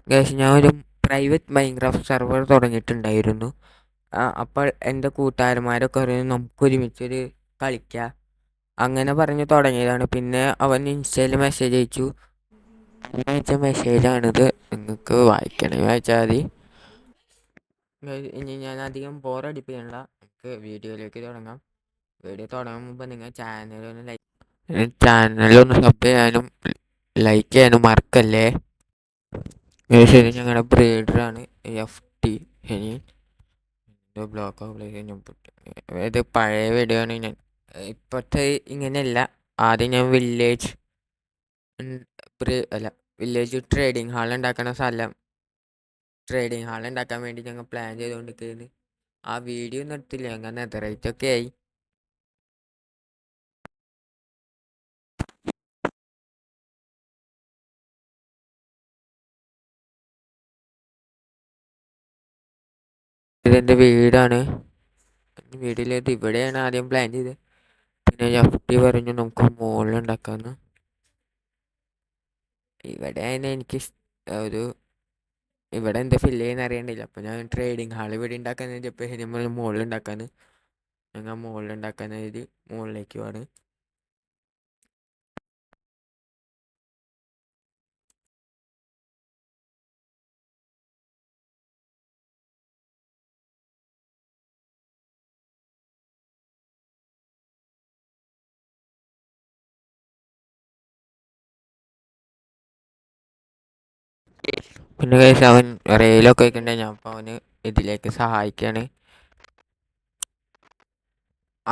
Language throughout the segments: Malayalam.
ഗൈസ്, ഞാൻ ഒരു പ്രൈവറ്റ് മൈൻക്രാഫ്റ്റ് സെർവർ തുടങ്ങിയിട്ടുണ്ടായിരുന്നു. അപ്പോൾ എൻ്റെ കൂട്ടുകാരന്മാരൊക്കെ പറഞ്ഞു നമുക്ക് ഒരുമിച്ചൊരു കളിക്കാം, അങ്ങനെ പറഞ്ഞ് തുടങ്ങിയതാണ്. പിന്നെ അവൻ ഇൻസ്റ്റയിൽ മെസ്സേജ് അയച്ചു. അയച്ച മെസ്സേജാണിത്, നിങ്ങൾക്ക് വായിക്കണേ വായിച്ചാൽ മതി. ഇനി ഞാൻ അധികം ബോറടിപ്പിക്കണില്ല, നമുക്ക് വീഡിയോയിലേക്ക് തുടങ്ങാം. വീഡിയോ തുടങ്ങും മുമ്പ് നിങ്ങൾ ചാനലൊന്ന് സബ് ചെയ്യാനും ലൈക്ക് ചെയ്യാനും മറക്കല്ലേ. ശരി, ഞങ്ങളുടെ ബ്രീഡറാണ് FT. ഇനി ബ്ലോക്ക് ഇത് പഴയ വീഡിയോ ആണ്. ഞാൻ ഇപ്പോഴത്തെ ഇങ്ങനെയല്ല. ആദ്യം ഞാൻ വില്ലേജ് ട്രേഡിംഗ് ഹാൾ ഉണ്ടാക്കാൻ വേണ്ടി ഞങ്ങൾ പ്ലാൻ ചെയ്തുകൊണ്ടിരിക്കുന്നത്. ആ വീഡിയോ ഒന്നും എടുത്തില്ല, ഞങ്ങൾ നെതറൈറ്റൊക്കെ ആയി. ഇതെൻ്റെ വീടാണ്. വീട്ടിലേത് ഇവിടെയാണ് ആദ്യം പ്ലാൻ ചെയ്തത്. പിന്നെ FT പറഞ്ഞു നമുക്ക് മുകളിലുണ്ടാക്കാമെന്ന്. ഇവിടെയാണ് എനിക്ക് ഒരു ഇവിടെ എന്താ ഫില്ല് ചെയ്യുന്ന അറിയണ്ടില്ല. അപ്പോൾ ഞാൻ ട്രേഡിംഗ് ഹാൾ ഇവിടെ ഉണ്ടാക്കാൻ വെച്ചപ്പോൾ നമ്മൾ മുകളിലുണ്ടാക്കാന്ന്. ഞങ്ങൾ മുകളിലുണ്ടാക്കാൻ എഴുതി മുകളിലേക്ക് പോവാണ്. പിന്നെ കഴിച്ച് അവൻ റെയിലൊക്കെ വയ്ക്കണ്ടേ, ഞാൻ അപ്പോൾ അവന് ഇതിലേക്ക് സഹായിക്കുകയാണ്.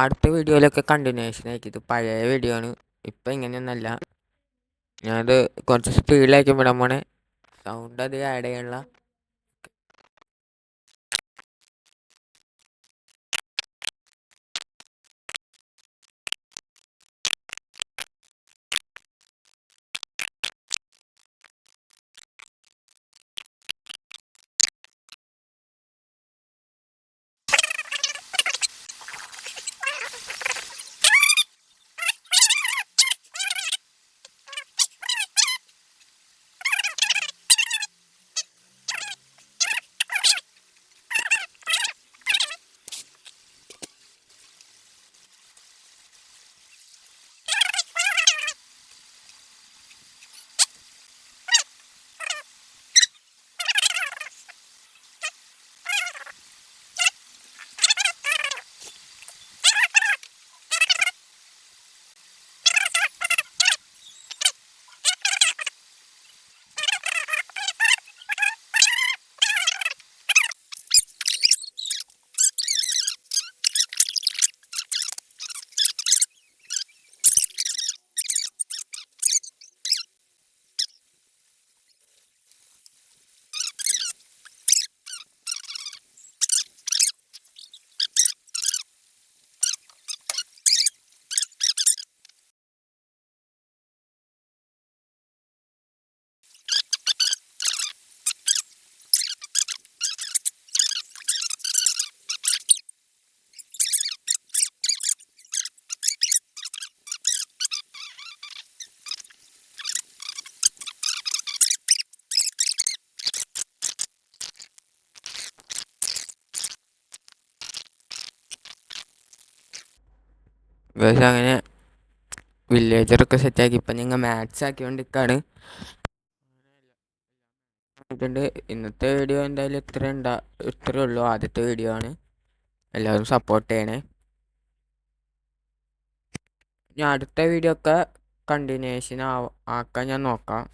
അടുത്ത വീഡിയോയിലൊക്കെ കണ്ടിന്യൂഷൻ ആയിരിക്കും. ഇത് പഴയ വീഡിയോ ആണ്, ഇപ്പം ഇങ്ങനെയൊന്നല്ല. ഞാനത് കുറച്ച് സ്പീഡിലാക്കി വിടാൻ പോണേ. സൗണ്ട് അത് ആഡ് ചെയ്യാനുള്ള. ഗൈസ്, അങ്ങനെ വില്ലേജറൊക്കെ സെറ്റാക്കി ഇപ്പം ഞങ്ങൾ മാക്സ് ആക്കിക്കൊണ്ടിരിക്കുകയാണ്. ഇന്നത്തെ വീഡിയോ എന്തായാലും ഇത്രയേ ഉള്ളൂ. ആദ്യത്തെ വീഡിയോ ആണ്, എല്ലാവരും സപ്പോർട്ട് ചെയ്യണേ. ഞാൻ അടുത്ത വീഡിയോ ഒക്കെ കണ്ടിന്യൂഷൻ ആക്കാൻ ഞാൻ നോക്കാം.